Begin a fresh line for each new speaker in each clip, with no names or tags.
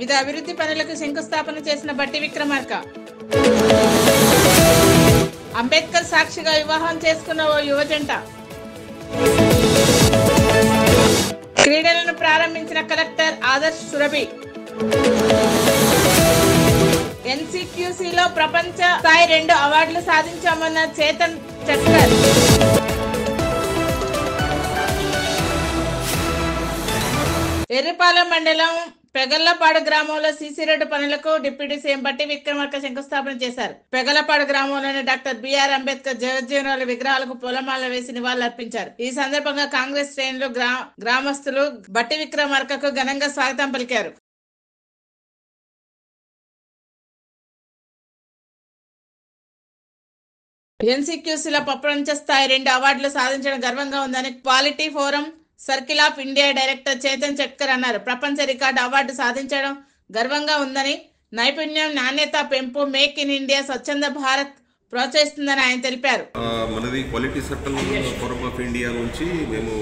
వివిధ అభివృద్ధి పనులకు శంకుస్థాపన చేసిన బట్టి విక్రమార్క. అంబేద్కర్ సాక్షిగా వివాహం చేసుకున్న ఓ యువజంట. క్రీడలను ప్రారంభించిన కలెక్టర్ ఆదర్శ్ సురభి. ఎన్సీక్యూసీలో ప్రపంచ స్థాయి 2 అవార్డులు సాధించామన్న చేతన్ చట్కర్. ఎర్రిపాలెం మండలం పెగళ్లపాడు గ్రామంలో సీసీ రోడ్డు పనులకు డిప్యూటీ సీఎం బట్టి విక్రమార్క శంకుస్థాపన చేశారు. పెగళ్లపాడు గ్రామంలోని డాక్టర్ బిఆర్ అంబేద్కర్ జగజ్జీవనరావు విగ్రహాలకు పూలమాల వేసి నివాళులర్పించారు. ఈ సందర్భంగా కాంగ్రెస్ శ్రేణులు గ్రామస్తులు బట్టి విక్రమార్కకు ఘనంగా స్వాగతం పలికారు. ఎన్సీక్యూసీలో ప్రపంచ స్థాయి 2 అవార్డులు సాధించడం గర్వంగా ఉందని quality forum circle of India director Chetan Chatkar అన్నారు. ప్రపంచ రికార్డు అవార్డు సాధించడం గర్వంగా ఉందని, నైపుణ్యం, నాణ్యత పెంపు, మేక్ ఇన్ ఇండియా, స్వచ్ఛంద భారత్ ప్రోత్సహిస్తుందని ఆయన తెలిపారు.
మనది quality circle forum of India నుంచి మేము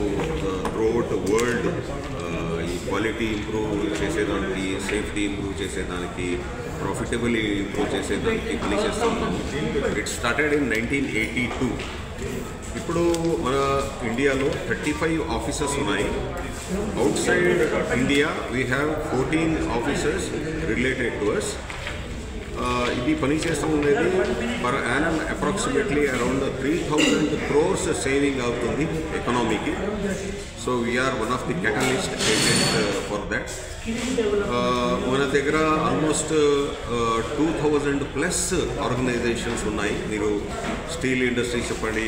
త్రూఅవుట్ వరల్డ్ ఈ క్వాలిటీ ఇంప్రూవ్ చేసేదానికి, సేఫ్టీ ఇంప్రూవ్ చేసేదానికి, ప్రాఫిటబుల్లీ ఇంప్రూవ్ చేసేదానికి పనిచేస్తున్నాము. It started in 1982. ఇప్పుడు మన ఇండియాలో 35 ఆఫీసెస్ ఉన్నాయి. Outside India we have 14 offices related to us. ఇది పనిచేస్తూ ఉండేది per annum approximately around 3,000 crores saving అవుతుంది ఎకనామీకి. So we are one of the catalyst agent for that. మన దగ్గర ఆల్మోస్ట్ 2,000+ ఆర్గనైజేషన్స్ ఉన్నాయి. మీరు స్టీల్ ఇండస్ట్రీ చెప్పండి,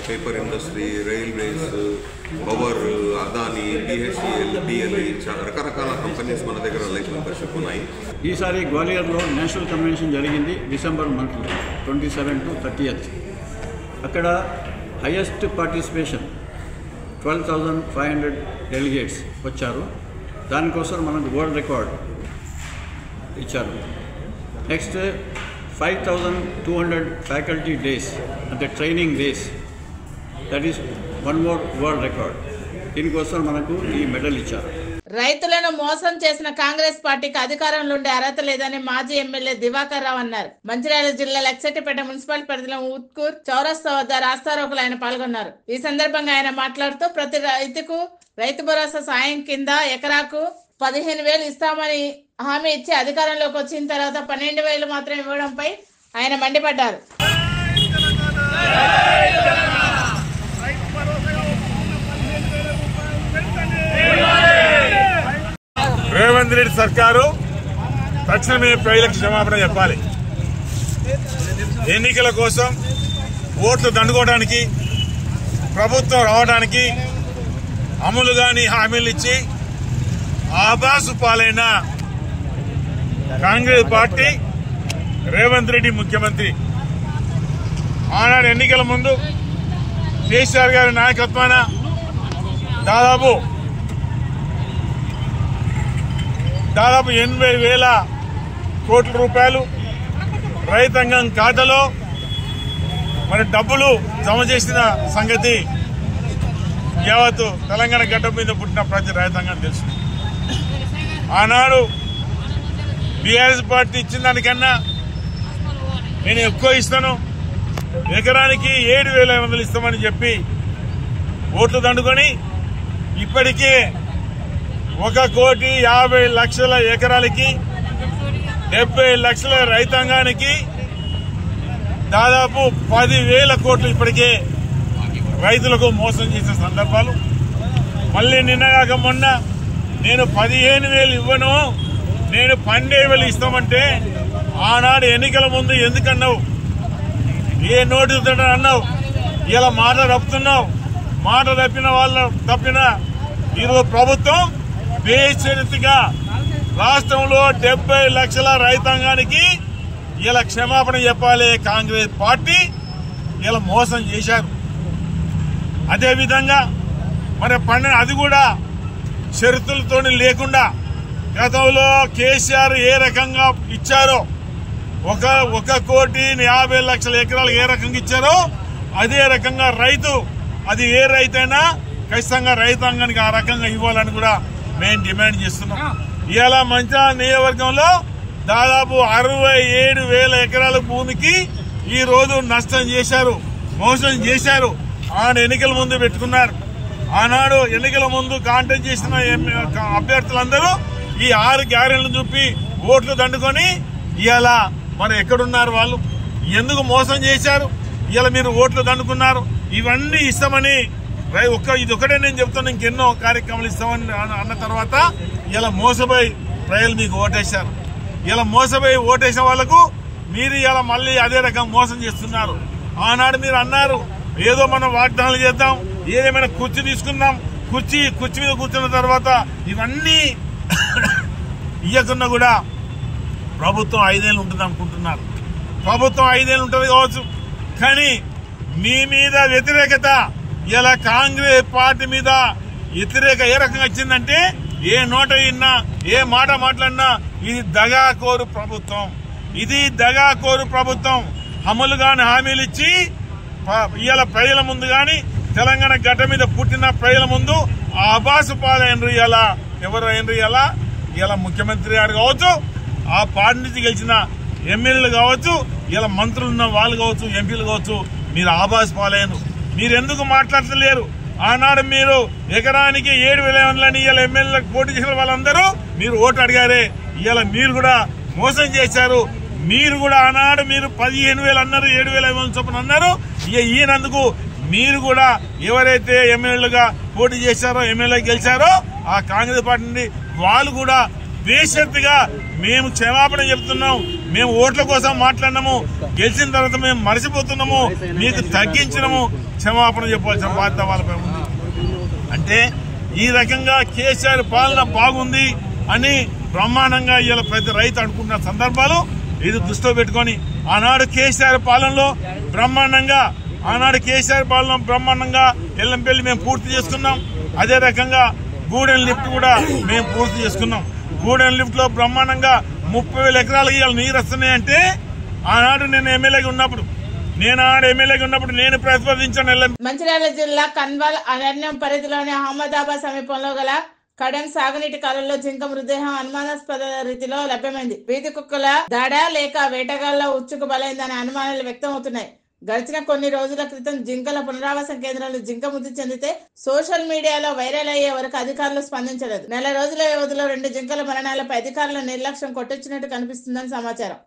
paper industry, railways, power, Adani, BHEL, BLE, రకరకాల కంపెనీస్ మన దగ్గర లైఫ్ మెంబర్షిప్ ఉన్నాయి.
ఈసారి గ్వాలియర్లో నేషనల్ కన్వెన్షన్ జరిగింది డిసెంబర్ మంత్లో 27 to 30th. అక్కడ హైయెస్ట్ పార్టిసిపేషన్ 12,500 డెలిగేట్స్ వచ్చారు. దానికోసం మనకు వరల్డ్ రికార్డ్ ఇచ్చారు. నెక్స్ట్ 5,200 ఫ్యాకల్టీ డేస్ అంటే training days, that is 1 more world record. దీనికోసం మనకు ఈ మెడల్ ఇచ్చారు.
రైతులను మోసం చేసిన కాంగ్రెస్ పార్టీకి అధికారంలో ఉండే అర్హత లేదని మాజీ ఎమ్మెల్యే దివాకర్ రావు అన్నారు. మంచిర్యాల జిల్లా లక్సెట్టిపేట మున్సిపల్ పరిధిలో ఉత్కూర్ చౌరస్తా వద్ద రాస్తారోకలు ఆయన పాల్గొన్నారు. ఈ సందర్భంగా ఆయన మాట్లాడుతూ ప్రతి రైతుకు రైతు భరోసా సాయం కింద ఎకరాకు 15,000 ఇస్తామని హామీ ఇచ్చి అధికారంలోకి వచ్చిన తర్వాత 12,000 మాత్రం ఇవ్వడంపై ఆయన మండిపడ్డారు.
రేవంత్ రెడ్డి సర్కారు తక్షణమే ప్రజలకు క్షమాపణ చెప్పాలి. ఎన్నికల కోసం ఓట్లు దండుకోవడానికి, ప్రభుత్వం రావడానికి అమలు కాని హామీలు ఇచ్చి ఆబాసు పాలైన కాంగ్రెస్ పార్టీ, రేవంత్ రెడ్డి ముఖ్యమంత్రి. ఆనాడు ఎన్నికల ముందు కేసీఆర్ గారి నాయకత్వాన దాదాపు 80,000 కోట్ల రూపాయలు రైతాంగం ఖాతాలో మరి డబ్బులు జమ చేసిన సంగతి యావత్తు తెలంగాణ గడ్డ మీద పుట్టిన ప్రతి రైతాంగం తెలుసు. ఆనాడు బీఆర్ఎస్ పార్టీ ఇచ్చిన దానికన్నా నేను ఎక్కువ ఇస్తాను, ఎకరానికి 7,500 ఇస్తామని చెప్పి ఓట్లు దండుకొని ఇప్పటికే 1,50,00,000 ఎకరాలకి 70 లక్షల రైతాంగానికి దాదాపు 10,000 కోట్లు ఇప్పటికే రైతులకు మోసం చేసిన సందర్భాలు. మళ్ళీ నిన్నగాక మొన్న నేను 15,000 ఇవ్వను, నేను 12,000 ఇస్తామంటే ఆనాడు ఎన్నికల ముందు ఎందుకన్నావు? ఏ నోటు అన్నావు? ఇలా మాట తప్పుతున్నావు. మాట తప్పిన ఈరోజు ప్రభుత్వం బేషరతుగా రాష్ట్రంలో 70 లక్షల రైతాంగానికి ఇలా క్షమాపణ చెప్పాలి. కాంగ్రెస్ పార్టీ ఇలా మోసం చేశారు. అదేవిధంగా మరి అది కూడా షరతులతో లేకుండా గతంలో కేసీఆర్ ఏ రకంగా ఇచ్చారో 1,50,00,000 ఎకరాలు ఏ రకంగా ఇచ్చారో అదే రకంగా రైతు, అది ఏ రైతైనా ఖచ్చితంగా రైతాంగానికి ఆ రకంగా ఇవ్వాలని కూడా మేము డిమాండ్ చేస్తున్నాం. ఇవాళ మంచిర్యాల నియోజకవర్గంలో దాదాపు 67,000 ఎకరాల భూమికి ఈ రోజు నష్టం చేశారు, మోసం చేశారు. ఆనాడు ఎన్నికల ముందు పెట్టుకున్నారు. ఆనాడు ఎన్నికల ముందు కాంటెస్ట్ చేసిన అభ్యర్థులందరూ ఈ 6 గ్యారెంటీలు చూపి ఓట్లు దండుకొని ఇవాళ మరి ఎక్కడున్నారు వాళ్ళు, ఎందుకు మోసం చేశారు, ఇవాళ మీరు ఓట్లు దండుకున్నారు. ఇవన్నీ ఇస్తామని ఇది ఒకటే నేను చెప్తాను, ఇంకెన్నో కార్యక్రమాలు ఇస్తామని అన్న తర్వాత ఇలా మోసపోయి ప్రజలు మీకు ఓటేశారు. ఇలా మోసపోయి ఓటేసిన వాళ్లకు మీరు ఇలా మళ్ళీ అదే రకం మోసం చేస్తున్నారు. ఆనాడు మీరు అన్నారు ఏదో మనం వాగ్దానాలు చేద్దాం, ఏదేమైనా కుర్చీ తీసుకుందాం, కుర్చీ మీద కూర్చున్న తర్వాత ఇవన్నీ ఇయ్యకున్నా కూడా ప్రభుత్వం 5 ఏళ్ళు ఉంటుంది అనుకుంటున్నారు. ప్రభుత్వం 5 ఏళ్ళు ఉంటుంది కావచ్చు, కానీ మీ మీద వ్యతిరేకత ఇలా కాంగ్రెస్ పార్టీ మీద వ్యతిరేక ఏ రకంగా వచ్చిందంటే ఏ నోట విన్నా ఏ మాట మాట్లాడినా ఇది దగాకోరు ప్రభుత్వం, ఇది దగాకోరు ప్రభుత్వం. అమలు కాని హామీలు ఇచ్చి ఇవాళ ప్రజల ముందు గాని తెలంగాణ గడ్డ మీద పుట్టిన ప్రజల ముందు ఆభాసు పాలైనరు. ఇలా ఎవరు అయినరు, ఇలా ముఖ్యమంత్రి గారు కావచ్చు, ఆ పార్టీ నుంచి గెలిచిన ఎమ్మెల్యేలు కావచ్చు, ఇలా మంత్రులు ఉన్న వాళ్ళు కావచ్చు, ఎంపీలు కావచ్చు, మీరు ఆభాసు పాలైనరు. మీరెందుకు మాట్లాడలేరు? ఆనాడు మీరు ఎకరానికి 7,000 ఇవాళ ఎమ్మెల్యేలకు పోటీ చేసిన వాళ్ళందరూ మీరు ఓటు అడిగారే, ఇవాళ మీరు కూడా మోసం చేశారు. మీరు కూడా ఆనాడు మీరు 15,000 అన్నారు, 7,500 చొప్పున అన్నారు. ఈయనందుకు మీరు కూడా ఎవరైతే ఎమ్మెల్యేలుగా పోటీ చేశారో, ఎమ్మెల్యే గెలిచారో ఆ కాంగ్రెస్ పార్టీ నుండి వాళ్ళు కూడా బేషరతుగా మేము క్షమాపణ చెప్తున్నాం, మేము ఓట్ల కోసం మాట్లాడినాము, గెలిచిన తర్వాత మేము మర్చిపోతున్నాము, మీకు తగ్గించినాము, క్షమాపణ చెప్పాల్సిన బాధ్యత వాళ్ళపై ఉంది. అంటే ఈ రకంగా కేసీఆర్ పాలన బాగుంది అని బ్రహ్మాండంగా ఇలా ప్రతి రైతు అనుకుంటున్న సందర్భాలు ఇది దృష్టిలో పెట్టుకొని ఆనాడు కేసీఆర్ పాలనలో బ్రహ్మాండంగా ఎల్లంపల్లి మేము పూర్తి చేసుకున్నాం. అదే రకంగా గూడెం లిఫ్ట్ కూడా మేము పూర్తి చేసుకున్నాం. గూడెం లిఫ్ట్ లో బ్రహ్మాండంగా 30,000 ఎకరాలకి ఇవాళ నీరు వస్తున్నాయంటే ఆనాడు నేను ఎమ్మెల్యేగా ఉన్నప్పుడు నేను ప్రతిపాదించాను.
మంచిర్యాల జిల్లా కన్వాల్ అరణ్యం పరిధిలోని అహ్మదాబాద్ సమీపంలో గల కడెం సాగునీటి కాలంలో జింక మృతదేహం అనుమానాస్పద రీతిలో లభ్యమైంది. వీధి కుక్కల దాడ లేక వేటగాళ్ల ఉచ్చుకు బలైందనే అనుమానాలు వ్యక్తమవుతున్నాయి. గడిచిన కొన్ని రోజుల క్రితం జింకల పునరావాసం కేంద్రంలో జింక మృతి చెందితే సోషల్ మీడియాలో వైరల్ అయ్యే వరకు అధికారులు స్పందించలేదు. నెల రోజుల వ్యవధిలో 2 జింకల మరణాలపై అధికారుల నిర్లక్ష్యం కొట్టొచ్చినట్టు కనిపిస్తుందని సమాచారం.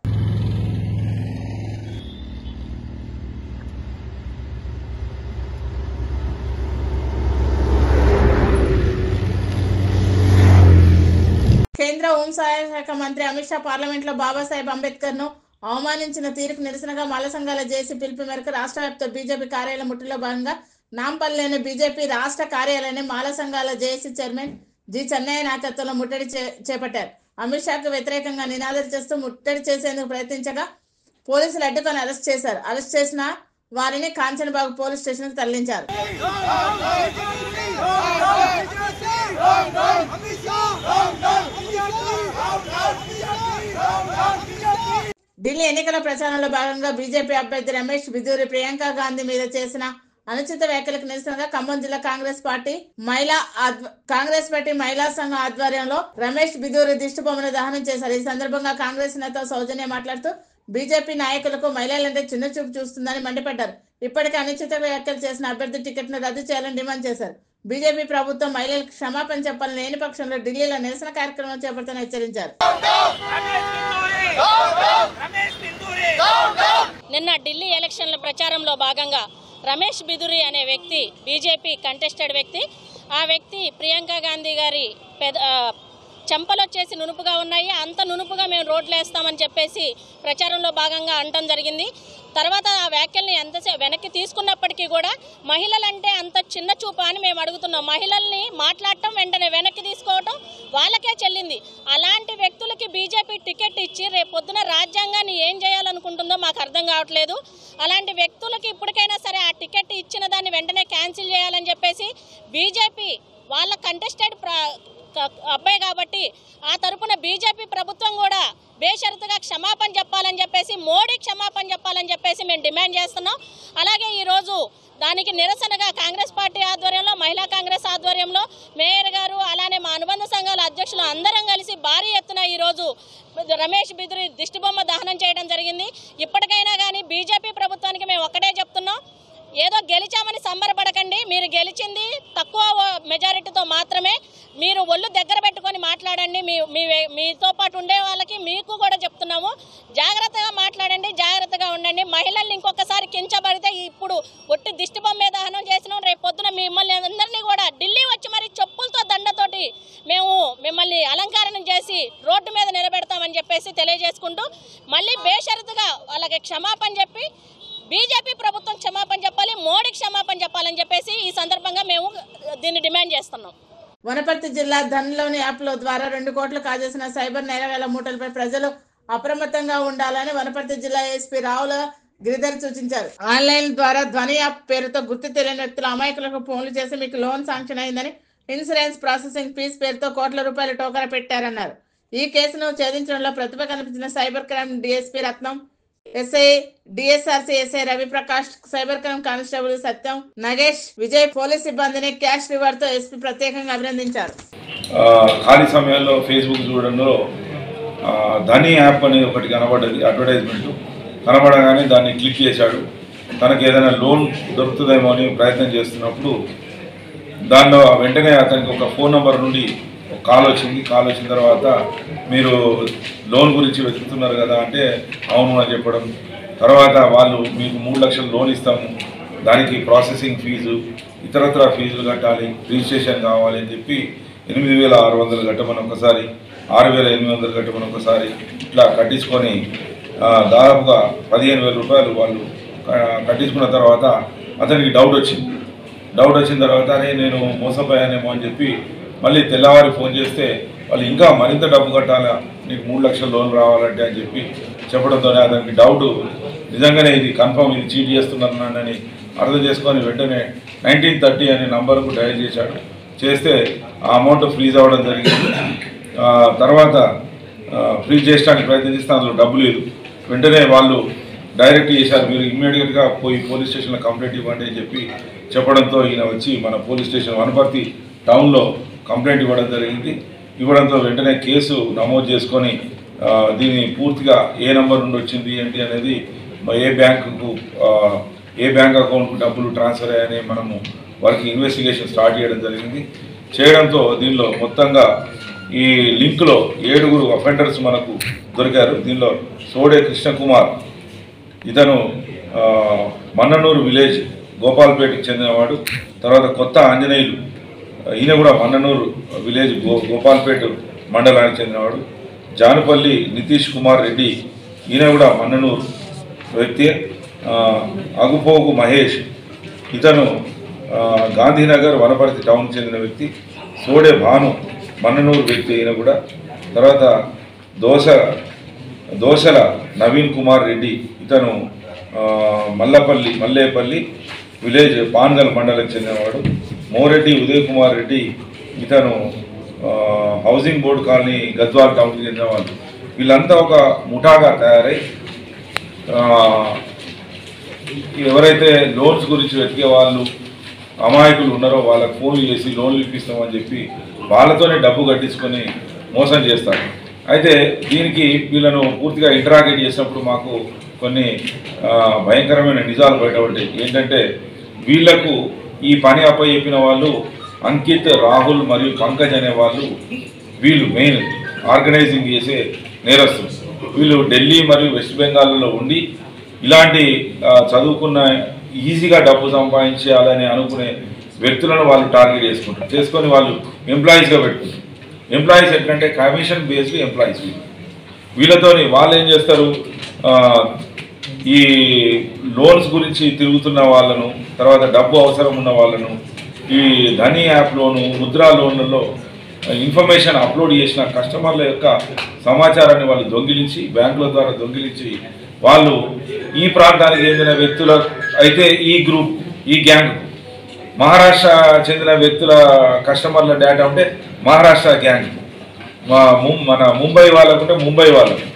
కేంద్ర హోంశాఖ శాఖ మంత్రి అమిత్ షా పార్లమెంట్ లో బాబాసాహెబ్ అంబేద్కర్ ను అవమానించిన తీరుకు నిరసనగా మాల సంఘాల జేసీ పిలుపు మేరకు రాష్ట్ర వ్యాప్త బీజేపీ కార్యాలయం ముట్టడిలో భాగంగా నాంపల్లిలోని బీజేపీ రాష్ట్ర కార్యాలయాన్ని మాల సంఘాల జేసీ చైర్మన్ జి చెన్నయ్య నాయకత్వంలో ముట్టడి చేపట్టారు. అమిత్ షాకు వ్యతిరేకంగా నినాదాలు చేస్తూ ముట్టడి చేసేందుకు ప్రయత్నించగా పోలీసులు అడ్డుకొని అరెస్ట్ చేశారు. అరెస్ట్ చేసిన వారిని కాంచనబాగ్ పోలీస్ స్టేషన్ కు తరలించారు. ఢిల్లీ ఎన్నికల ప్రచారంలో భాగంగా బీజేపీ అభ్యర్థి రమేష్ బిదూరి ప్రియాంక గాంధీ మీద చేసిన అనుచిత వ్యాఖ్యలకు నిరసనగా ఖమ్మం జిల్లా కాంగ్రెస్ పార్టీ మహిళా సంఘం ఆధ్వర్యంలో రమేష్ బిదూరి దిష్టిబొమ్మను దహనం చేశారు. ఈ సందర్భంగా కాంగ్రెస్ నేత సౌజన్య మాట్లాడుతూ బీజేపీ నాయకులకు మహిళలంటే చిన్న చూపు చూస్తుందని మండిపడ్డారు. ఇప్పటికే అనుచిత వ్యాఖ్యలు చేసిన అభ్యర్థి టికెట్ ను రద్దు చేయాలని డిమాండ్ చేశారు. బీజేపీ ప్రభుత్వం మహిళలకు క్షమాపణ చెప్పాలని లేని పక్షంలో ఢిల్లీలో నిరసన కార్యక్రమం చేపడతానని హెచ్చరించారు.
నిన్న ఢిల్లీ ఎలక్షన్ల ప్రచారంలో భాగంగా రమేష్ బిదూరి అనే వ్యక్తి బీజేపీ కంటెస్టెడ్ వ్యక్తి, ఆ వ్యక్తి ప్రియాంక గాంధీ గారి చెంపలు వచ్చేసి నునుపుగా ఉన్నాయి, అంత నునుపుగా మేము రోడ్లు వేస్తామని చెప్పేసి ప్రచారంలో భాగంగా అనటం జరిగింది. తర్వాత ఆ వ్యాఖ్యల్ని ఎంతసేపు వెనక్కి తీసుకున్నప్పటికీ కూడా మహిళలంటే అంత చిన్న చూపు అని మేము అడుగుతున్నాం. మహిళల్ని మాట్లాడటం వెంటనే వెనక్కి తీసుకోవటం వాళ్ళకే చెల్లింది. అలాంటి వ్యక్తులకి బీజేపీ టికెట్ ఇచ్చి రేపు పొద్దున రాజ్యాంగాన్ని ఏం చేయాలనుకుంటుందో మాకు అర్థం కావట్లేదు. అలాంటి వ్యక్తులకి ఇప్పటికైనా సరే ఆ టికెట్ ఇచ్చిన దాన్ని వెంటనే క్యాన్సిల్ చేయాలని చెప్పేసి బీజేపీ వాళ్ళ కంటెస్టెడ్ అబ్బాయి కాబట్టి ఆ తరపున బీజేపీ ప్రభుత్వం కూడా బేషరతుగా క్షమాపణ చెప్పాలని చెప్పేసి, మోడీ క్షమాపణ చెప్పాలని చెప్పేసి మేము డిమాండ్ చేస్తున్నాం. అలాగే ఈరోజు దానికి నిరసనగా కాంగ్రెస్ పార్టీ ఆధ్వర్యంలో, మహిళా కాంగ్రెస్ ఆధ్వర్యంలో మేయర్ గారు, అలానే మా అనుబంధ సంఘాల అధ్యక్షులు అందరం కలిసి భారీ ఎత్తున ఈరోజు రమేష్ బిదురి దిష్టిబొమ్మ దహనం చేయడం జరిగింది. ఇప్పటికైనా కానీ బీజేపీ ప్రభుత్వానికి మేము ఒక్కటే చెప్తున్నాం, ఏదో గెలిచామని సంబరపడకండి. మీరు గెలిచింది తక్కువ మెజారిటీతో మాత్రమే. మీరు ఒళ్ళు దగ్గర పెట్టుకొని మాట్లాడండి. మీతో పాటు ఉండే వాళ్ళకి మీకు కూడా చెప్తున్నాము, జాగ్రత్తగా మాట్లాడండి, జాగ్రత్తగా ఉండండి. మహిళల్ని ఇంకొకసారి కించబడితే ఇప్పుడు ఒట్టి దిష్టి బొమ్మే దహనం చేసినాం, రేపు పొద్దున మిమ్మల్ని అందరినీ కూడా ఢిల్లీ వచ్చి మరి చెప్పులతో దండతోటి మేము మిమ్మల్ని అలంకరణ చేసి రోడ్డు మీద నిలబెడతామని చెప్పేసి తెలియజేసుకుంటూ మళ్ళీ బేషరతుగా వాళ్ళకి క్షమాపణ చెప్పి బీజేపీ ప్రభుత్వం క్షమాపణ చెప్పాలి, మోడీకి క్షమాపణ చెప్పాలని చెప్పేసి ఈ సందర్భంగా మేము దీన్ని డిమాండ్ చేస్తున్నాం.
వనపర్తి జిల్లా ధన్లోని యాప్ల ద్వారా 2 కోట్లు కాజేసిన సైబర్ నేరగాళ్ల మూటలపై ప్రజలు అప్రమత్తంగా ఉండాలని వనపర్తి జిల్లా ఎస్పీ రావుల గిరిధర్ సూచించారు. ఆన్లైన్ ద్వారా ధ్వని యాప్ పేరుతో గుర్తు తెలియని వ్యక్తులు అమాయకులకు ఫోన్లు చేసి మీకు లోన్ శాంక్షన్ అయిందని, ఇన్సూరెన్స్ ప్రాసెసింగ్ ఫీజు పేరుతో కోట్ల రూపాయల టోకరా పెట్టారన్నారు. ఈ కేసును ఛేదించడంలో ప్రతిభ కనిపించిన cyber crime DSP Ratnam, SI DSRC SI Raviprakash, cyber crime constable Satyam, Nagesh, Vijay police సిబ్బందిని క్యాష్ రివార్డ్ తో ఎస్పీ ప్రత్యేకంగా అభినందించారు.
ఖాళీ సమయాల్లో ఫేస్బుక్ చూడడంలో ధని యాప్ అనేది ఒకటి కనబడ్డది, అడ్వర్టైజ్మెంట్ కనబడగానే దాన్ని క్లిక్ చేశాడు. తనకి ఏదైనా లోన్ దొరుకుతుందేమో అని ప్రయత్నం చేస్తున్నప్పుడు దానిలో వెంటనే అతనికి ఒక ఫోన్ నెంబర్ నుండి ఒక కాల్ వచ్చింది. కాల్ వచ్చిన తర్వాత మీరు లోన్ గురించి వెతుకుతున్నారు కదా అంటే అవును అని చెప్పడం. తర్వాత వాళ్ళు మీకు 3 లక్షలు లోన్ ఇస్తాము, దానికి ప్రాసెసింగ్ ఫీజు ఇతరత్ర ఫీజులు కట్టాలి, రిజిస్ట్రేషన్ కావాలి అని చెప్పి 8,600 కట్టమని ఒకసారి, 6,800 కట్టమని ఒకసారి, ఇట్లా కట్టించుకొని దాదాపుగా 15,000 రూపాయలు వాళ్ళు కట్టించుకున్న తర్వాత అతనికి డౌట్ వచ్చింది. డౌట్ వచ్చిన తర్వాత అరే నేను మోసపోయానేమో అని చెప్పి మళ్ళీ తెల్లవారి ఫోన్ చేస్తే వాళ్ళు ఇంకా మరింత డబ్బు కట్టాలా, నీకు 3 లక్షల లోన్ రావాలంటే అని చెప్పి చెప్పడంతోనే అతనికి డౌట్ నిజంగానే ఇది కన్ఫర్మ్, ఇది చీట్ చేస్తున్నానని అర్థం చేసుకొని వెంటనే 1930 అనే నంబర్కు డయల్ చేశాడు. చేస్తే ఆ అమౌంట్ ఫ్రీజ్ అవ్వడం జరిగింది. తర్వాత ఫ్రీజ్ చేయడానికి ప్రయత్నం చేస్తే అందులో డబ్బు లేదు. వెంటనే వాళ్ళు డైరెక్ట్ చేశారు, మీరు ఇమ్మీడియట్గా పోయి పోలీస్ స్టేషన్లో కంప్లైంట్ ఇవ్వండి అని చెప్పి చెప్పడంతో ఈయన వచ్చి మన పోలీస్ స్టేషన్ వనపర్తి టౌన్లో కంప్లైంట్ ఇవ్వడం జరిగింది. ఇవ్వడంతో వెంటనే కేసు నమోదు చేసుకొని దీన్ని పూర్తిగా ఏ నెంబర్ నుండి వచ్చింది ఏంటి అనేది, ఏ బ్యాంక్ అకౌంట్కు డబ్బులు ట్రాన్స్ఫర్ అయ్యాయని మనము వారికి ఇన్వెస్టిగేషన్ స్టార్ట్ చేయడం జరిగింది. చేయడంతో దీనిలో మొత్తంగా ఈ లింక్లో 7 అఫెండర్స్ మనకు దొరికారు. దీనిలో సోడే కృష్ణకుమార్, ఇతను మన్ననూరు విలేజ్ గోపాల్పేటకు చెందినవాడు. తర్వాత కొత్త ఆంజనేయులు, ఈయన కూడా మన్ననూరు విలేజ్ గోపాల్పేట మండలానికి చెందినవాడు. జానుపల్లి నితీష్ కుమార్ రెడ్డి, ఈయన కూడా మన్ననూరు వ్యక్తి. అగుపోగు మహేష్, ఇతను గాంధీనగర్ వనపర్తి టౌన్కి చెందిన వ్యక్తి. సోడే భాను మన్ననూరు వ్యక్తి, ఈయన కూడా. తర్వాత దోశల నవీన్ కుమార్ రెడ్డి, ఇతను మల్లేపల్లి విలేజ్ పాన్గల్ మండలం చెందినవాడు. మోరెడ్డి ఉదయ్ కుమార్ రెడ్డి, ఇతను హౌసింగ్ బోర్డు కాలనీ గద్వాల్ టౌన్కి చెందినవాళ్ళు. వీళ్ళంతా ఒక ముఠాగా తయారై ఎవరైతే లోన్స్ గురించి వెతికే వాళ్ళు అమాయకులు ఉన్నారో వాళ్ళకి ఫోన్లు చేసి లోన్లు ఇప్పిస్తామని చెప్పి వాళ్ళతోనే డబ్బు కట్టించుకొని మోసం చేస్తారు. అయితే దీనికి వీళ్ళను పూర్తిగా ఇంటరాగేట్ చేసినప్పుడు మాకు కొన్ని భయంకరమైన నిజాలు బయటపడ్డాయి. ఏంటంటే వీళ్లకు ఈ పని అప్పచెప్పిన వాళ్ళు అంకిత్, రాహుల్ మరియు పంకజ్ అనే వాళ్ళు వీళ్ళు మెయిన్ ఆర్గనైజింగ్ చేసే నేరస్తులు. వీళ్ళు ఢిల్లీ మరియు వెస్ట్ బెంగాల్లో ఉండి ఇలాంటి చదువుకున్న ఈజీగా డబ్బు సంపాదించాలని అనుకునే వ్యక్తులను వాళ్ళు టార్గెట్ చేసుకొని వాళ్ళు ఎంప్లాయీస్గా పెట్టుకుంటారు. ఎంప్లాయీస్ ఎట్లంటే కమిషన్ బేస్డ్ ఎంప్లాయీస్. వీళ్ళతోని వాళ్ళు ఏం చేస్తారు, ఈ లోన్స్ గురించి తిరుగుతున్న వాళ్ళను, తర్వాత డబ్బు అవసరం ఉన్న వాళ్ళను ఈ ధని యాప్లోను ముద్రా లోన్లలో ఇన్ఫర్మేషన్ అప్లోడ్ చేసిన కస్టమర్ల యొక్క సమాచారాన్ని వాళ్ళు దొంగిలించి బ్యాంకుల ద్వారా దొంగిలించి వాళ్ళు ఈ ప్రాంతానికి చెందిన వ్యక్తుల అయితే ఈ గ్యాంగ్ మహారాష్ట్ర చెందిన వ్యక్తుల కస్టమర్ల డేటా ఉంటే మహారాష్ట్ర గ్యాంగ్, మన ముంబై వాళ్ళకు ఉంటే ముంబై వాళ్ళకు,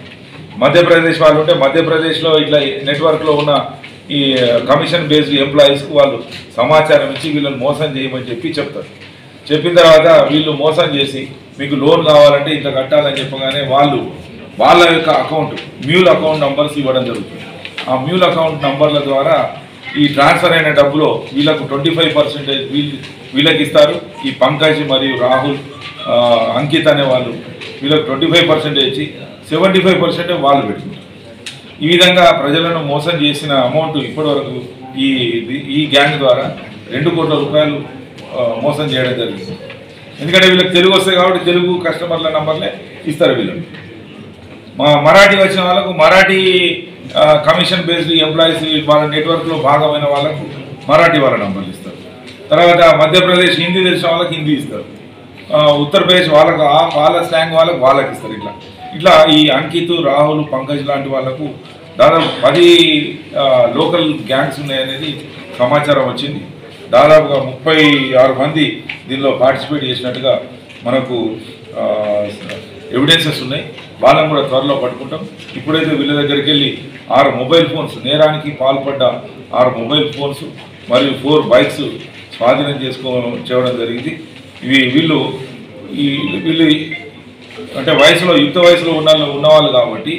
మధ్యప్రదేశ్ వాళ్ళు ఉంటే మధ్యప్రదేశ్లో ఇట్లా నెట్వర్క్లో ఉన్న ఈ కమిషన్ బేస్డ్ ఎంప్లాయీస్కి వాళ్ళు సమాచారం ఇచ్చి వీళ్ళని మోసం చేయమని చెప్పి చెప్తారు. చెప్పిన తర్వాత వీళ్ళు మోసం చేసి మీకు లోన్ కావాలంటే ఇంత కట్టాలని చెప్పగానే వాళ్ళ యొక్క అకౌంట్ మ్యూల్ అకౌంట్ నంబర్స్ ఇవ్వడం జరుగుతుంది. ఆ మ్యూల్ అకౌంట్ నంబర్ల ద్వారా ఈ ట్రాన్స్ఫర్ అయిన డబ్బులో వీళ్ళకు 25% వీళ్ళకి ఇస్తారు. ఈ పంకజ్ మరియు రాహుల్, అంకిత్ అనే వాళ్ళు వీళ్ళకు 25% ఇచ్చి 75% వాళ్ళు పెట్టుకుంటారు. ఈ విధంగా ప్రజలను మోసం చేసిన అమౌంట్ ఇప్పటివరకు ఈ గ్యాంగ్ ద్వారా 2 కోట్ల రూపాయలు మోసం చేయడం జరిగింది. ఎందుకంటే వీళ్ళకి తెలుగు వస్తాయి కాబట్టి తెలుగు కస్టమర్ల నంబర్లే ఇస్తారు. వీళ్ళకి మరాఠీ వచ్చిన వాళ్ళకు మరాఠీ కమిషన్ బేస్డ్ ఎంప్లాయీస్ వాళ్ళ నెట్వర్క్లో భాగమైన వాళ్ళకు మరాఠీ వాళ్ళ నంబర్లు ఇస్తారు. తర్వాత మధ్యప్రదేశ్ హిందీ తెలిసిన వాళ్ళకి హిందీ ఇస్తారు. ఉత్తరప్రదేశ్ వాళ్ళకు వాళ్ళ స్లాంగ్ వాళ్ళకి ఇస్తారు. ఇట్లా ఈ అంకిత్, రాహుల్, పంకజ్ లాంటి వాళ్ళకు దాదాపు 10 లోకల్ గ్యాంగ్స్ ఉన్నాయనేది సమాచారం వచ్చింది. దాదాపుగా 36 మంది దీనిలో పార్టిసిపేట్ చేసినట్టుగా మనకు ఎవిడెన్సెస్ ఉన్నాయి. వాళ్ళని కూడా త్వరలో పట్టుకుంటాం. ఇప్పుడైతే వీళ్ళ దగ్గరికి వెళ్ళి 6 మొబైల్ ఫోన్స్, నేరానికి పాల్పడ్డ 6 మొబైల్ ఫోన్స్ మరియు 4 బైక్స్ స్వాధీనం చేయడం జరిగింది. వీళ్ళు అంటే యుక్త వయసులో ఉన్నవాళ్ళు కాబట్టి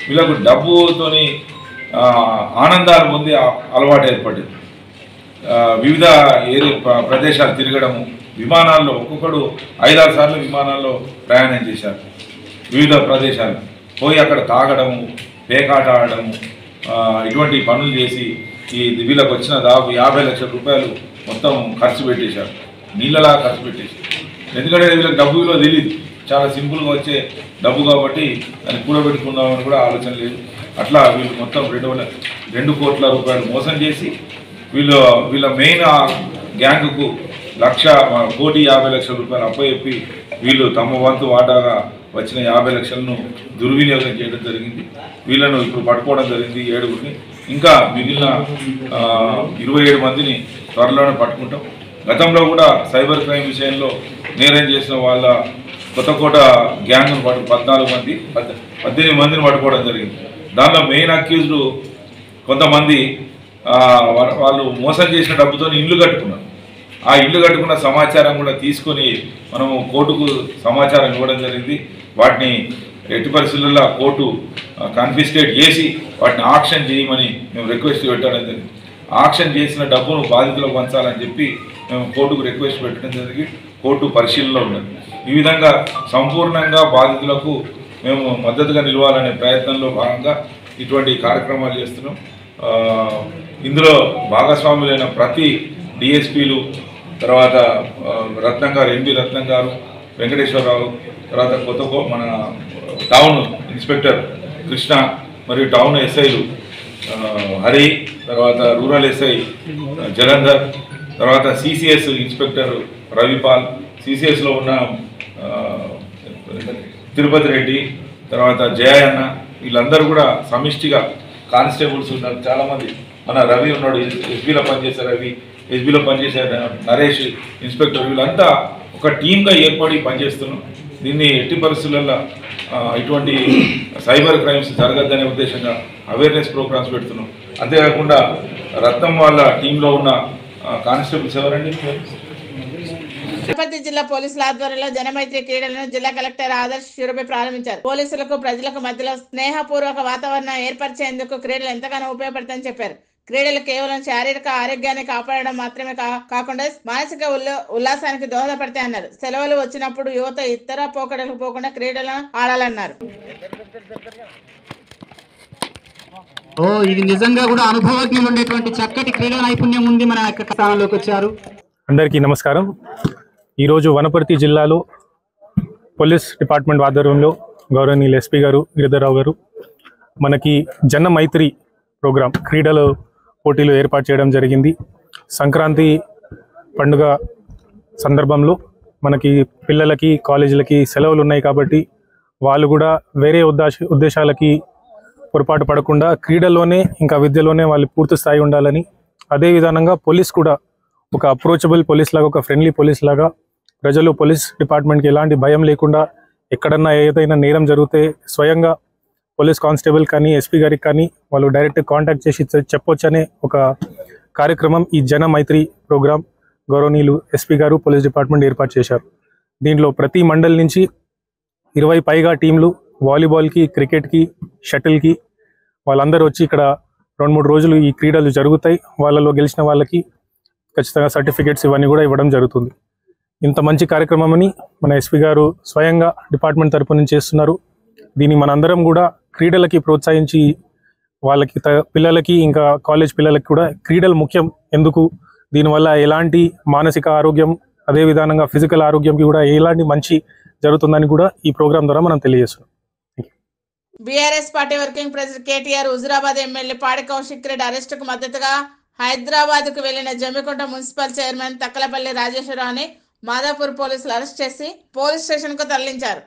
వీళ్ళకు డబ్బుతోని ఆనందాలు పొంది అలవాటు ఏర్పడింది. వివిధ ప్రదేశాలు తిరగడము, విమానాల్లో ఒక్కొక్కడు 5-6 సార్లు విమానాల్లో ప్రయాణం చేశారు. వివిధ ప్రదేశాలు పోయి అక్కడ తాగడము, పేకాట ఆడడము, ఇటువంటి పనులు చేసి వీళ్ళకు వచ్చిన దాదాపు 50 లక్షల రూపాయలు మొత్తం ఖర్చు పెట్టేశారు. నీళ్ళలా ఖర్చు పెట్టేశారు. ఎందుకంటే వీళ్ళకి డబ్బు విలువ తెలియదు. చాలా సింపుల్గా వచ్చే డబ్బు కాబట్టి దాన్ని కూడబెట్టుకుందామని కూడా ఆలోచన లేదు. అట్లా వీళ్ళు మొత్తం 2 కోట్ల రూపాయలు మోసం చేసి వీళ్ళ మెయిన్ గ్యాంగ్కు 1,50,00,000 రూపాయలు అప్పచెప్పి వీళ్ళు తమ వంతు వాటాగా వచ్చిన 50 లక్షలను దుర్వినియోగం చేయడం జరిగింది. వీళ్ళను ఇప్పుడు పట్టుకోవడం జరిగింది 7గురిని. ఇంకా మిగిలిన 27 మందిని త్వరలోనే పట్టుకుంటాం. గతంలో కూడా సైబర్ క్రైమ్ విషయంలో నేరం చేసిన వాళ్ళ కొత్తకోట గ్యాంగ్ను 18 మందిని పట్టుకోవడం జరిగింది. దానిలో మెయిన్ అక్యూజ్డ్ కొంతమంది వాళ్ళు మోసం చేసిన డబ్బుతో ఇల్లు కట్టుకున్నారు. ఆ ఇల్లు కట్టుకున్న సమాచారం కూడా తీసుకొని మనము కోర్టుకు సమాచారం ఇవ్వడం జరిగింది. వాటిని ఎట్టి పరిస్థితుల్లో కోర్టు కన్ఫిస్కేట్ చేసి వాటిని ఆక్షన్ చేయమని మేము రిక్వెస్ట్ పెట్టడం జరిగింది. ఆక్షన్ చేసిన డబ్బును బాధితులకు పంచాలని చెప్పి మేము కోర్టుకు రిక్వెస్ట్ పెట్టడం జరిగి కోర్టు పరిశీలనలో ఉన్నది. ఈ విధంగా సంపూర్ణంగా బాధితులకు మేము మద్దతుగా నిలవాలనే ప్రయత్నంలో భాగంగా ఇటువంటి కార్యక్రమాలు చేస్తున్నాం. ఇందులో భాగస్వాములైన ప్రతి డిఎస్పీలు, తర్వాత రత్నం గారు, ఎంపీ రత్నం గారు, వెంకటేశ్వరరావు, తర్వాత మన టౌన్ ఇన్స్పెక్టర్ కృష్ణ మరియు టౌన్ ఎస్ఐలు హరి, తర్వాత రూరల్ ఎస్ఐ జలంధర్, తర్వాత సిసిఎస్ ఇన్స్పెక్టర్ రవిపాల్, సిసిఎస్లో ఉన్న తిరుపతి రెడ్డి, తర్వాత జయన్న, వీళ్ళందరూ కూడా సమిష్టిగా కానిస్టేబుల్స్ ఉన్నారు చాలామంది. మన రవి ఉన్నాడు, ఎస్బీలో పనిచేసే రవి, ఎస్బీలో పనిచేసే నరేష్ ఇన్స్పెక్టర్, వీళ్ళంతా ఒక టీమ్గా ఏర్పడి పనిచేస్తున్నాం. దీన్ని ఎట్టి పరిస్థితులలో ఇటువంటి సైబర్ క్రైమ్స్ జరగద్దనే ఉద్దేశంగా అవేర్నెస్ ప్రోగ్రామ్స్ పెడుతున్నాం. అంతేకాకుండా రత్నం వాళ్ళ టీంలో ఉన్న కానిస్టేబుల్స్ ఎవరండి?
తిరుపతి జిల్లా పోలీసుల ఆధ్వర్యంలో జనమైత్రి క్రీడలను జిల్లా కలెక్టర్ ఆదర్శ్ శిరూబే ప్రారంభించారు. పోలీసులకు ప్రజలకు మధ్యలో స్నేహపూర్వక వాతావరణం ఏర్పరిచేందుకు క్రీడలు ఎంతగానో ఉపయోగపడతాయని చెప్పారు. క్రీడలు కేవలం శారీరక ఆరోగ్యాన్ని కాపాడడం మాత్రమే కాకుండా మానసిక ఉల్లాసానికి దోహదపడతాయన్నారు. సెలవులు వచ్చినప్పుడు యువత ఇతర పోకడలకు పోకుండా క్రీడలను ఆడాలన్నారు.
ఇది నిజంగా కూడా అనుభవజ్ఞులు ఉండేటువంటి చక్కటి క్రీడా నైపుణ్యం ఉంది మన స్థానంలోకి వచ్చారు.
అందరికీ నమస్కారం. ఈరోజు వనపర్తి జిల్లాలో పోలీస్ డిపార్ట్మెంట్ ఆధ్వర్యంలో గౌరవనీయులు ఎస్పీ గారు గిరిధర్రావు గారు మనకి జన మైత్రి ప్రోగ్రాం క్రీడల పోటీలు ఏర్పాటు చేయడం జరిగింది. సంక్రాంతి పండుగ సందర్భంలో మనకి పిల్లలకి కాలేజీలకి సెలవులు ఉన్నాయి కాబట్టి వాళ్ళు కూడా వేరే ఉద్దేశాలకి పొరపాటు పడకుండా క్రీడల్లోనే ఇంకా విద్యలోనే వాళ్ళు పూర్తి స్థాయి ఉండాలని, అదే విధానంగా పోలీస్ కూడా ఒక అప్రోచబుల్ పోలీస్ లాగా, ఒక ఫ్రెండ్లీ పోలీస్ లాగా ప్రజలు పోలీస్ డిపార్ట్మెంట్కి ఎలాంటి భయం లేకుండా ఎక్కడన్నా ఏదైనా నేరం జరిగితే స్వయంగా పోలీస్ కానిస్టేబుల్ కానీ ఎస్పీ గారికి కానీ వాళ్ళు డైరెక్ట్ కాంటాక్ట్ చేసి చెప్పొచ్చనే ఒక కార్యక్రమం ఈ జన మైత్రి ప్రోగ్రాం. గౌరవనీయులు ఎస్పీ గారు పోలీస్ డిపార్ట్మెంట్ ఏర్పాటు చేశారు. దీంట్లో ప్రతి మండల్ నుంచి 20 పైగా టీంలు వాలీబాల్కి, క్రికెట్కి, షటిల్కి వాళ్ళందరూ వచ్చి ఇక్కడ 2-3 రోజులు ఈ క్రీడలు జరుగుతాయి. వాళ్ళలో గెలిచిన వాళ్ళకి ఖచ్చితంగా సర్టిఫికేట్స్ ఇవన్నీ కూడా ఇవ్వడం జరుగుతుంది. ఇంత మంచి కార్యక్రమమని మన ఎస్పీ గారు స్వయంగా డిపార్ట్మెంట్ తరపు నుంచి చేస్తున్నారు. దీన్ని మనందరం కూడా క్రీడలకి ప్రోత్సహించి వాళ్ళకి పిల్లలకి ఇంకా కాలేజ్ పిల్లలకి కూడా క్రీడలు ముఖ్యం. ఎందుకు దీనివల్ల ఎలాంటి మానసిక ఆరోగ్యం అదే విధానంగా ఫిజికల్ ఆరోగ్యంకి కూడా ఎలాంటి మంచి జరుగుతుందని కూడా ఈ ప్రోగ్రాం ద్వారా మనం తెలియజేస్తున్నాం.
BRS party working president KTR Huzurabad MLA పాడి కౌశిక్ రెడ్డి అరెస్టుకు మద్దతుగా హైదరాబాద్ కు వెళ్లిన జమ్మికుంట మున్సిపల్ చైర్మన్ తక్కలపల్లి రాజేశ్వరరావుని మాదాపూర్ పోలీసులు అరెస్ట్ చేసి పోలీస్ స్టేషన్ కు తరలించారు.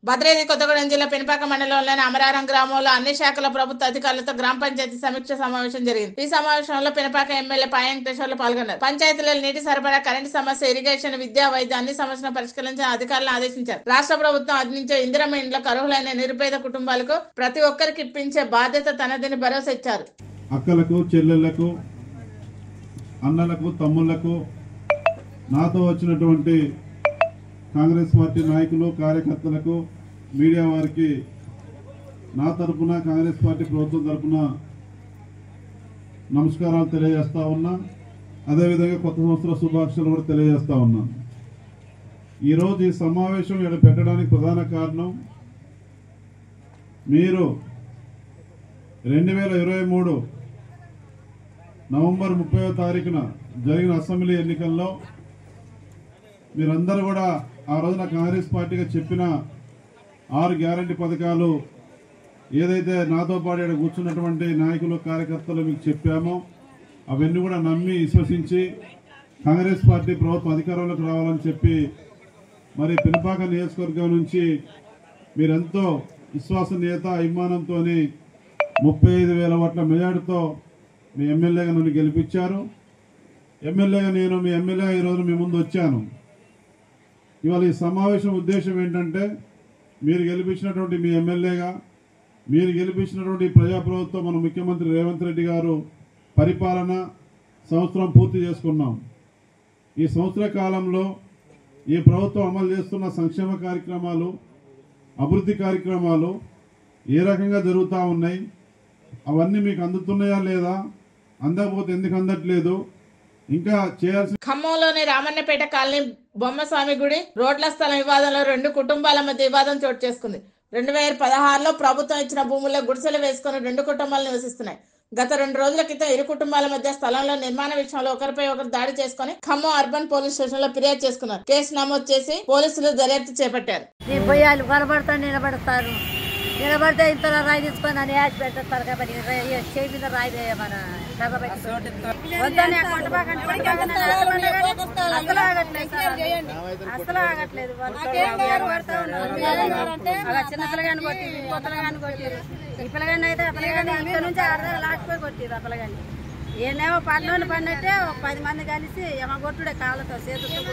భద్రాద్రి కొత్తగూడెం జిల్లా పెనుపాక మండలంలోని అమరారం గ్రామంలో అన్ని శాఖల ప్రభుత్వ అధికారులతో గ్రామ పంచాయతీ సమీక్ష సమావేశం జరిగింది. ఈ సమావేశంలో పెనుపాక ఎమ్మెల్యే పాయం వెంకటేశ్వర్లు పాల్గొన్నారు. పంచాయతీలలో నీటి సరఫరా, కరెంటు సమస్య, ఇరిగేషన్, విద్యా, వైద్య అన్ని సమస్యలను పరిష్కరించిన అధికారులను ఆదేశించారు. రాష్ట్ర ప్రభుత్వం అందించే ఇందిరమ్మ ఇండ్లకు అర్హులైన నిరుపేద కుటుంబాలకు ప్రతి ఒక్కరికి ఇప్పించే బాధ్యత తనదని భరోసా ఇచ్చారు.
అక్కలకు, చెల్లెళ్లకు, అన్నలకు, తమ్ముళ్లకు, నాతో వచ్చినటువంటి కాంగ్రెస్ పార్టీ నాయకులు, కార్యకర్తలకు, మీడియా వారికి నా తరపున, కాంగ్రెస్ పార్టీ ప్రభుత్వం తరపున నమస్కారాలు తెలియజేస్తా ఉన్నా. అదేవిధంగా కొత్త సంవత్సర శుభాకాంక్షలు కూడా తెలియజేస్తా ఉన్నాను. ఈరోజు ఈ సమావేశం ఇక్కడ పెట్టడానికి ప్రధాన కారణం, మీరు 2023 నవంబర్ 30వ తారీఖున జరిగిన అసెంబ్లీ ఎన్నికల్లో మీరందరూ కూడా ఆ రోజున కాంగ్రెస్ పార్టీగా చెప్పిన 6 గ్యారంటీ పథకాలు ఏదైతే నాతో పాటు ఇక్కడ కూర్చున్నటువంటి నాయకులు, కార్యకర్తలు మీకు చెప్పామో అవన్నీ కూడా నమ్మి విశ్వసించి కాంగ్రెస్ పార్టీ ప్రభుత్వం అధికారంలోకి రావాలని చెప్పి మరి పెనుపాక నియోజకవర్గం నుంచి మీరెంతో విశ్వసనీయత, అభిమానంతో 35,000 ఓట్ల మెజార్టీతో మీ ఎమ్మెల్యేగా నన్ను గెలిపించారు. ఎమ్మెల్యేగా నేను మీ ఎమ్మెల్యేగా ఈరోజు మీ ముందు వచ్చాను. ఇవాళ ఈ సమావేశం ఉద్దేశం ఏంటంటే, మీరు గెలిపించినటువంటి మీ ఎమ్మెల్యేగా, మీరు గెలిపించినటువంటి ప్రజాప్రభుత్వం మన ముఖ్యమంత్రి రేవంత్ రెడ్డి గారు పరిపాలన సంవత్సరం పూర్తి చేసుకున్నాం. ఈ సంవత్సర కాలంలో ఈ ప్రభుత్వం అమలు చేస్తున్న సంక్షేమ కార్యక్రమాలు, అభివృద్ధి కార్యక్రమాలు ఏ రకంగా జరుగుతూ ఉన్నాయి, అవన్నీ మీకు అందుతున్నాయా లేదా, అందకపోతే ఎందుకు అందట్లేదు, ఇంకా చేయాల్సిన.
ఖమ్మంలోని రామన్నపేట కాలనీ బొమ్మస్వామి గుడి రోడ్ల స్థలం వివాదంలో 2 కుటుంబాల మధ్య వివాదం చోటు చేసుకుంది. 2016లో ప్రభుత్వం ఇచ్చిన భూముల్లో గుడిసెలు వేసుకుని 2 కుటుంబాలు నివసిస్తున్నాయి. గత 2 రోజుల క్రితం ఇరు కుటుంబాల మధ్య స్థలంలో నిర్మాణ విషయంలో ఒకరిపై ఒకరు దాడి చేసుకుని ఖమ్మం అర్బన్ పోలీస్ స్టేషన్ లో ఫిర్యాదు చేసుకున్నారు. కేసు నమోదు చేసి పోలీసులు దర్యాప్తు చేపట్టారు.
నిలబడితే ఇంత రాయి తీసుకొని అని యాడ్ పెట్టేస్తారు కాబట్టి చేయి మీద రాయి మన అసలు ఆగట్లేదు. చిన్న పిల్లగాని కొట్టిరు, ఇంకో పిల్లగాని కొట్టిరు. ఈ పిల్లగాని అయితే ఆ పిల్లగాని ఇక్కడ నుంచి ఆడదాకా లాక్కొని కొట్టిరు. ఆ పిల్లగాని ఏమో పనులు పడినట్టే 10 మంది కలిసి ఎమగొట్టుడే కాళ్ళతో చేతులతో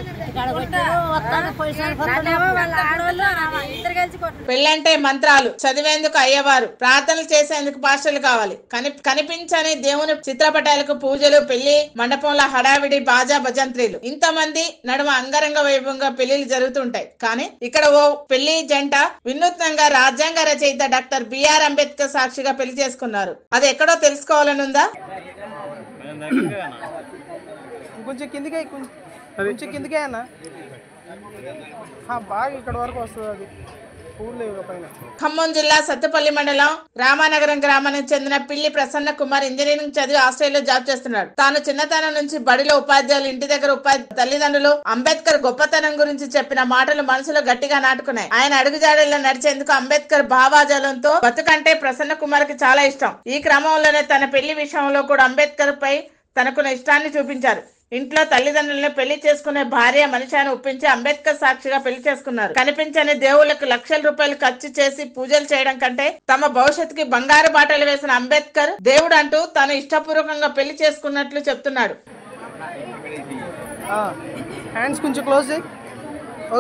ఇద్దరు కలిసి కొట్టు.
పెళ్ళంటే మంత్రాలు చదివేందుకు అయ్యవారు, ప్రార్థనలు చేసేందుకు పాస్టర్లు కావాలి. కనిపించని దేవుని చిత్రపటాలకు పూజలు, పెళ్లి మండపంలో హడావిడి, బాజా భజంత్రీలు, ఇంతమంది నడుమ అంగరంగ వైభవంగా పెళ్లిళ్లు జరుగుతుంటాయి. కానీ ఇక్కడ ఓ పెళ్లి జంట వినూత్నంగా రాజ్యాంగ రచయిత డాక్టర్ బిఆర్ అంబేద్కర్ సాక్షిగా పెళ్లి చేసుకున్నారు. అది ఎక్కడో తెలుసుకోవాలనుందా?
కొంచెం కిందికే అన్న బాగా ఇక్కడ వరకు వస్తుంది. అది
ఖమ్మం జిల్లా సత్తుపల్లి మండలం రామానగరం గ్రామానికి చెందిన పిల్లి ప్రసన్న కుమార్ ఇంజనీరింగ్ చదివి ఆస్ట్రేలియాలో జాబ్ చేస్తున్నాడు. తాను చిన్నతనం నుంచి బడిలో ఉపాధ్యాయులు, ఇంటి దగ్గర తల్లిదండ్రులు అంబేద్కర్ గొప్పతనం గురించి చెప్పిన మాటలు మనసులో గట్టిగా నాటుకున్నాయి. ఆయన అడుగుజాడల్లో నడిచేందుకు అంబేద్కర్ భావాజాలంతో బతుకంటే ప్రసన్న కుమార్ కి చాలా ఇష్టం. ఈ క్రమంలోనే తన పెళ్లి విషయంలో కూడా అంబేద్కర్ పై తనకున్న ఇష్టాన్ని చూపించారు. ఇంట్లో తల్లిదండ్రులను పెళ్లి చేసుకునే భార్య మనిషిని ఒప్పించి అంబేద్కర్ సాక్షిగా పెళ్లి చేసుకున్నారు. కనిపించని దేవుళ్లకు లక్షల రూపాయలు ఖర్చు చేసి పూజలు చేయడం కంటే తమ భవిష్యత్తుకి బంగారు బాటలు వేసిన అంబేద్కర్ దేవుడు అంటూ తాను ఇష్టపూర్వకంగా పెళ్లి చేసుకున్నట్లు చెప్తున్నాడు.
హ్యాండ్స్ కొంచెం క్లోజ్ చేయి.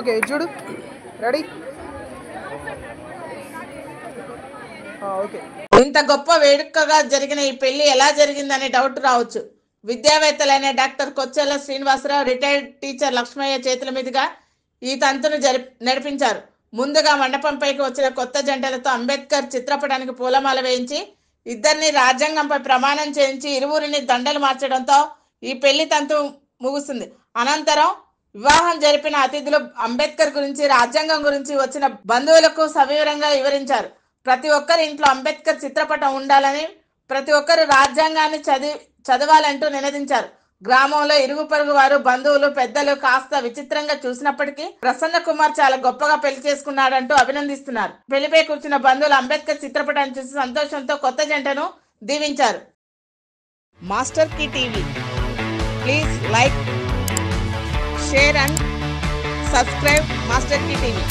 ఓకే చూడు, రెడీ. ఓకే.
ఇంత గొప్ప వేడుకగా జరిగిన ఈ పెళ్లి ఎలా జరిగిందనే డౌట్ రావచ్చు. విద్యావేత్తలైన doctor Kochela Srinivasarao, retired teacher Lakshmaiah చేతుల మీదుగా ఈ తంతును నడిపించారు. ముందుగా మండపంపైకి వచ్చిన కొత్త జంటలతో అంబేద్కర్ చిత్రపటానికి పూలమాల వేయించి ఇద్దరిని రాజ్యాంగంపై ప్రమాణం చేయించి ఇరువురిని దండలు మార్చడంతో ఈ పెళ్లి తంతు ముగుస్తుంది. అనంతరం వివాహం జరిపిన అతిథులు అంబేద్కర్ గురించి, రాజ్యాంగం గురించి వచ్చిన బంధువులకు సవివరంగా వివరించారు. ప్రతి ఒక్కరి ఇంట్లో అంబేద్కర్ చిత్రపటం ఉండాలని, ప్రతి ఒక్కరు రాజ్యాంగాన్ని చదవాలంటూ నినదించారు. గ్రామంలో ఇరుగు పొరుగు వారు, బంధువులు, పెద్దలు కాస్త విచిత్రంగా చూసినప్పటికీ ప్రసన్న కుమార్ చాలా గొప్పగా పెళ్లి చేసుకున్నాడంటూ అభినందిస్తున్నారు. పెళ్లిపై కూర్చున్న బంధువులు అంబేద్కర్ చిత్రపటాన్ని చూసి సంతోషంతో కొత్త జంటను దీవించారు. Master key TV, please like, share and subscribe master key TV.